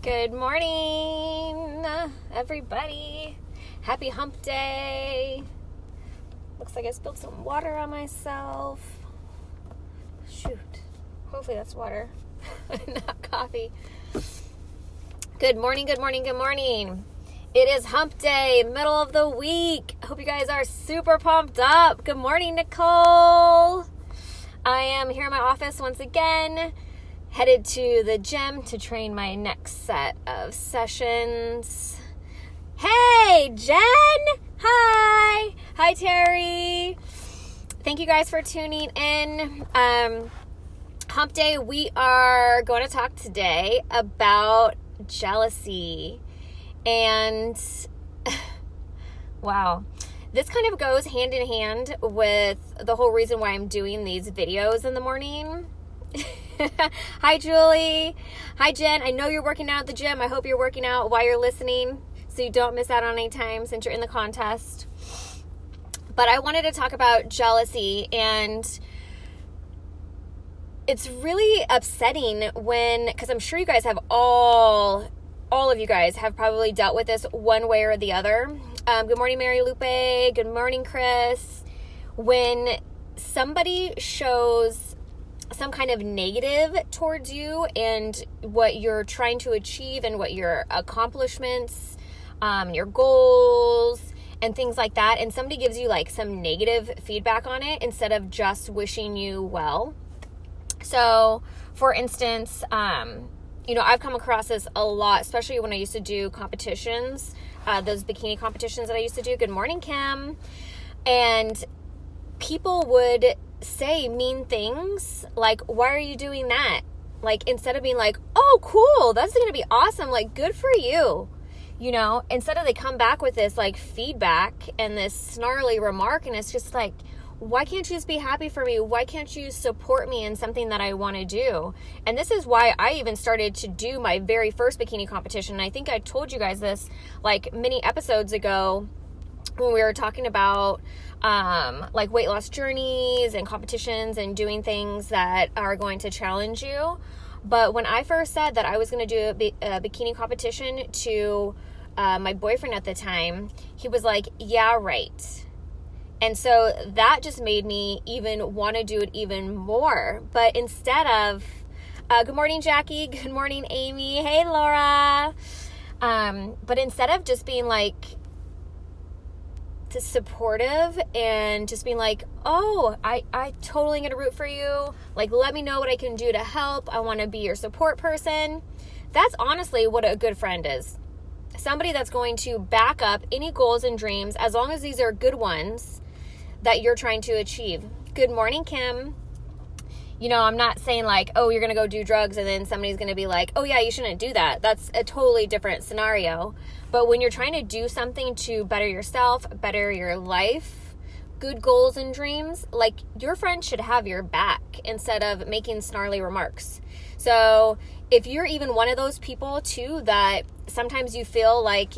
Good morning, everybody. Happy hump day. Looks like I spilled some water on myself. Shoot. Hopefully that's water, not coffee. Good morning, good morning, good morning. It is hump day, middle of the week. Hope you guys are super pumped up. Good morning, Nicole. I am here in my office once again. Headed to the gym to train my next set of sessions. Hey, Jen! Hi! Hi, Terry! Thank you guys for tuning in. Hump Day, we are going to talk today about jealousy. And, wow. This kind of goes hand in hand with the whole reason why I'm doing these videos in the morning. Hi, Julie. Hi, Jen. I know you're working out at the gym. I hope you're working out while you're listening so you don't miss out on any time since you're in the contest. But I wanted to talk about jealousy, and it's really upsetting because I'm sure you guys have all of you guys have probably dealt with this one way or the other. Good morning, Mary Lupe. Good morning, Chris. When somebody shows some kind of negative towards you and what you're trying to achieve and what your accomplishments, your goals and things like that, and somebody gives you like some negative feedback on it instead of just wishing you well. So for instance, I've come across this a lot, especially when I used to do competitions, those bikini competitions that I used to do. Good morning, Kim. And people would say mean things like, why are you doing that? Like, instead of being like, oh, cool, that's going to be awesome. Like, good for you. Instead of they come back with this like feedback and this snarly remark. And it's just like, why can't you just be happy for me? Why can't you support me in something that I want to do? And this is why I even started to do my very first bikini competition. And I think I told you guys this like many episodes ago when we were talking about like weight loss journeys and competitions and doing things that are going to challenge you. But when I first said that I was going to do a bikini competition to my boyfriend at the time, he was like, yeah, right. And so that just made me even want to do it even more. But instead of, good morning, Jackie. Good morning, Amy. Hey, Laura. But instead of just being like, supportive and just being like, oh, I totally gonna root for you, like, let me know what I can do to help, I want to be your support person. That's honestly what a good friend is. Somebody that's going to back up any goals and dreams, as long as these are good ones that you're trying to achieve. Good morning, Kim. I'm not saying like, oh, you're gonna go do drugs and then somebody's gonna be like, oh yeah, you shouldn't do that. That's a totally different scenario. But when you're trying to do something to better yourself, better your life, good goals and dreams, like, your friend should have your back instead of making snarly remarks. So if you're even one of those people too, that sometimes you feel like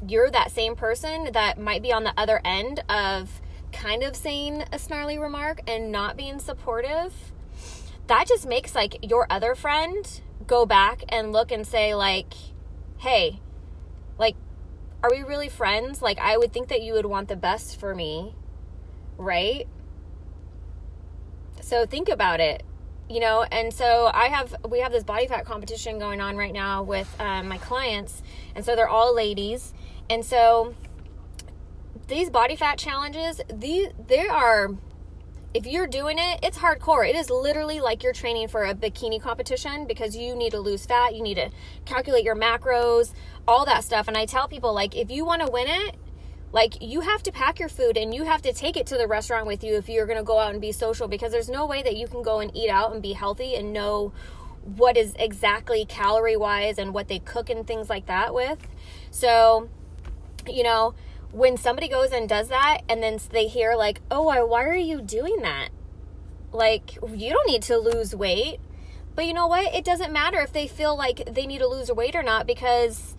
you're that same person that might be on the other end of kind of saying a snarly remark and not being supportive, that just makes like your other friend go back and look and say like, hey, like, are we really friends? Like, I would think that you would want the best for me, right? So think about it, and so we have this body fat competition going on right now with my clients. And so they're all ladies. And so these body fat challenges, they are, if you're doing it, it's hardcore. It is literally like you're training for a bikini competition because you need to lose fat. You need to calculate your macros, all that stuff. And I tell people, like, if you want to win it, like, you have to pack your food and you have to take it to the restaurant with you if you're going to go out and be social, because there's no way that you can go and eat out and be healthy and know what is exactly calorie wise and what they cook and things like that with. So, when somebody goes and does that and then they hear like, oh, why are you doing that? Like, you don't need to lose weight. But you know what? It doesn't matter if they feel like they need to lose weight or not, because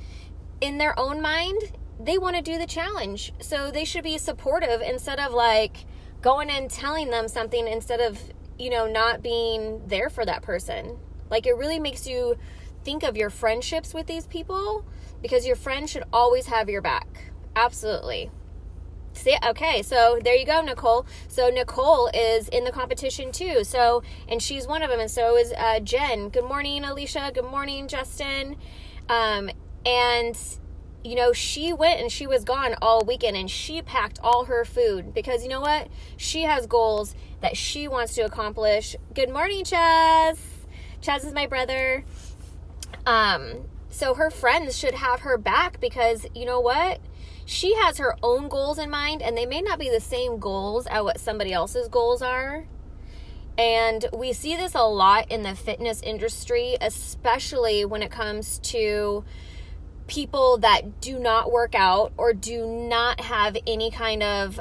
in their own mind, they want to do the challenge. So they should be supportive instead of like going and telling them something instead of, not being there for that person. Like, it really makes you think of your friendships with these people, because your friend should always have your back. Absolutely. See, okay, so there you go, Nicole. So Nicole is in the competition too. So, and she's one of them, and so is Jen. Good morning, Alicia. Good morning, Justin. And you know, she went and she was gone all weekend, and she packed all her food because, you know what? She has goals that she wants to accomplish. Good morning, Chaz. Chaz is my brother. So her friends should have her back because, you know what? She has her own goals in mind, and they may not be the same goals as what somebody else's goals are. And we see this a lot in the fitness industry, especially when it comes to people that do not work out or do not have any kind of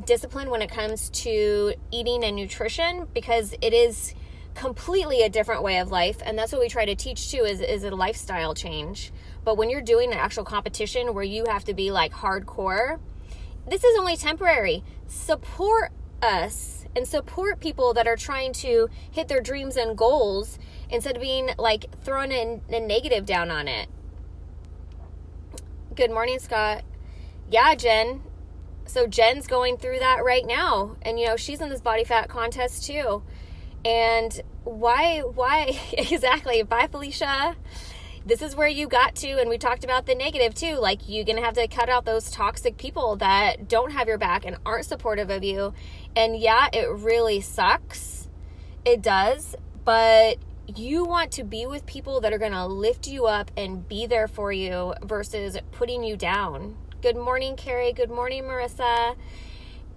discipline when it comes to eating and nutrition, because it is completely a different way of life. And that's what we try to teach too, is a lifestyle change. But when you're doing an actual competition where you have to be like hardcore, this is only temporary. Support us and support people that are trying to hit their dreams and goals instead of being like throwing a negative down on it. Good morning, Scott. Yeah, Jen. So Jen's going through that right now. And, you know, she's in this body fat contest too. And why exactly? Bye, Felicia. This is where you got to, and we talked about the negative too. Like, you're going to have to cut out those toxic people that don't have your back and aren't supportive of you. And yeah, it really sucks. It does. But you want to be with people that are going to lift you up and be there for you versus putting you down. Good morning, Carrie. Good morning, Marissa.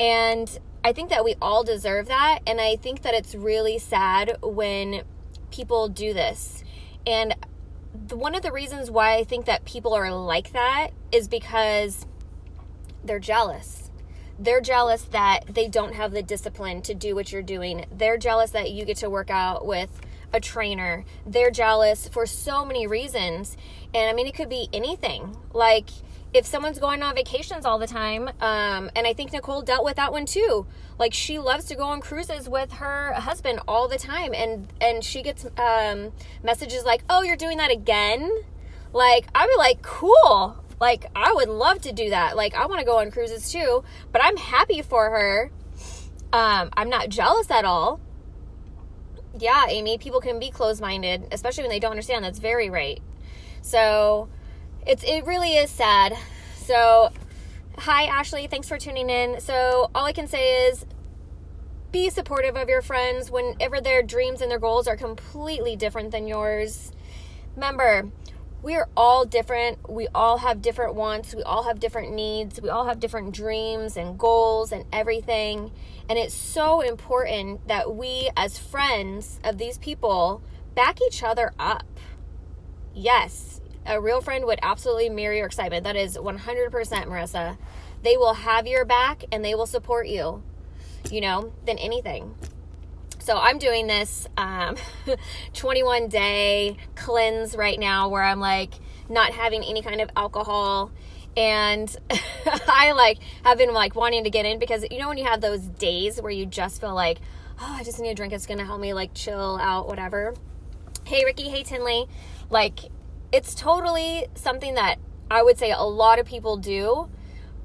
And I think that we all deserve that. And I think that it's really sad when people do this. And one of the reasons why I think that people are like that is because they're jealous. They're jealous that they don't have the discipline to do what you're doing. They're jealous that you get to work out with a trainer. They're jealous for so many reasons. And I mean, it could be anything. Like if someone's going on vacations all the time, and I think Nicole dealt with that one too. Like she loves to go on cruises with her husband all the time. And she gets messages like, oh, you're doing that again? Like, I'd be like, cool. Like, I would love to do that. Like, I want to go on cruises too, but I'm happy for her. I'm not jealous at all. Yeah, Amy, people can be closed-minded, especially when they don't understand. That's very right. So it really is sad. So hi, Ashley. Thanks for tuning in. So all I can say is be supportive of your friends whenever their dreams and their goals are completely different than yours. Remember, we're all different. We all have different wants. We all have different needs. We all have different dreams and goals and everything. And it's so important that we, as friends of these people, back each other up. Yes, a real friend would absolutely mirror your excitement. That is 100%, Marissa. They will have your back and they will support you, than anything. So I'm doing this 21-day cleanse right now where I'm like not having any kind of alcohol. And I have been wanting to get in because, when you have those days where you just feel like, oh, I just need a drink. It's going to help me chill out, whatever. Hey, Ricky. Hey, Tinley. It's totally something that I would say a lot of people do.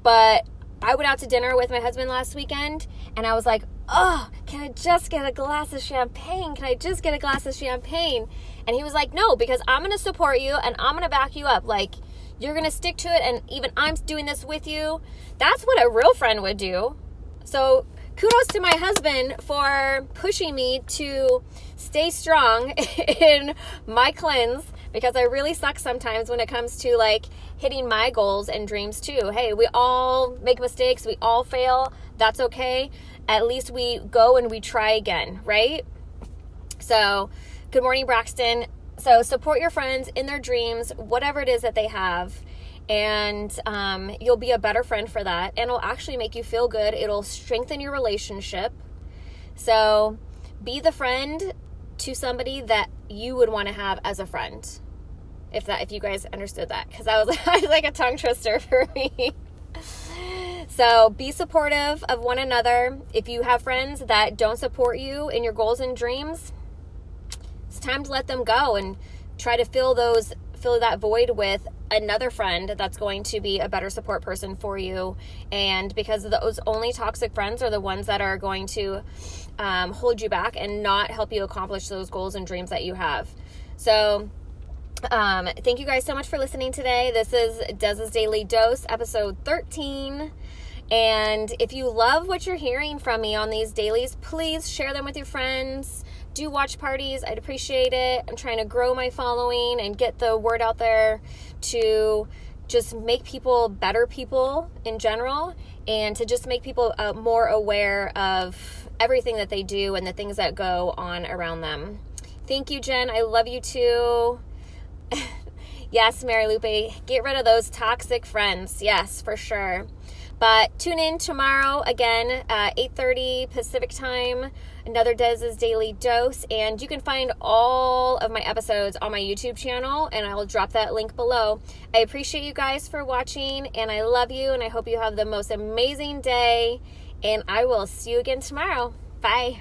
But I went out to dinner with my husband last weekend and I was like, oh, can I just get a glass of champagne? Can I just get a glass of champagne? And he was like, no, because I'm going to support you and I'm going to back you up. You're going to stick to it. And even I'm doing this with you. That's what a real friend would do. So kudos to my husband for pushing me to stay strong in my cleanse, because I really suck sometimes when it comes to hitting my goals and dreams too. Hey, we all make mistakes. We all fail. That's okay. At least we go and we try again, right? So good morning, Braxton. So support your friends in their dreams, whatever it is that they have. And you'll be a better friend for that. And it'll actually make you feel good. It'll strengthen your relationship. So be the friend to somebody that you would want to have as a friend. If you guys understood that. Because I was like a tongue twister for me. So be supportive of one another. If you have friends that don't support you in your goals and dreams, it's time to let them go and try to fill that void with another friend that's going to be a better support person for you. And because those only toxic friends are the ones that are going to hold you back and not help you accomplish those goals and dreams that you have. So thank you guys so much for listening today. This is Dez's Daily Dose, episode 13. And if you love what you're hearing from me on these dailies, please share them with your friends. Do watch parties. I'd appreciate it. I'm trying to grow my following and get the word out there to just make people better people in general, and to just make people more aware of everything that they do and the things that go on around them. Thank you, Jen. I love you too. Yes, Mary Lupe, get rid of those toxic friends. Yes, for sure. But tune in tomorrow again, 8:30 Pacific time, another Dez's Daily Dose. And you can find all of my episodes on my YouTube channel, and I will drop that link below. I appreciate you guys for watching, and I love you, and I hope you have the most amazing day. And I will see you again tomorrow. Bye.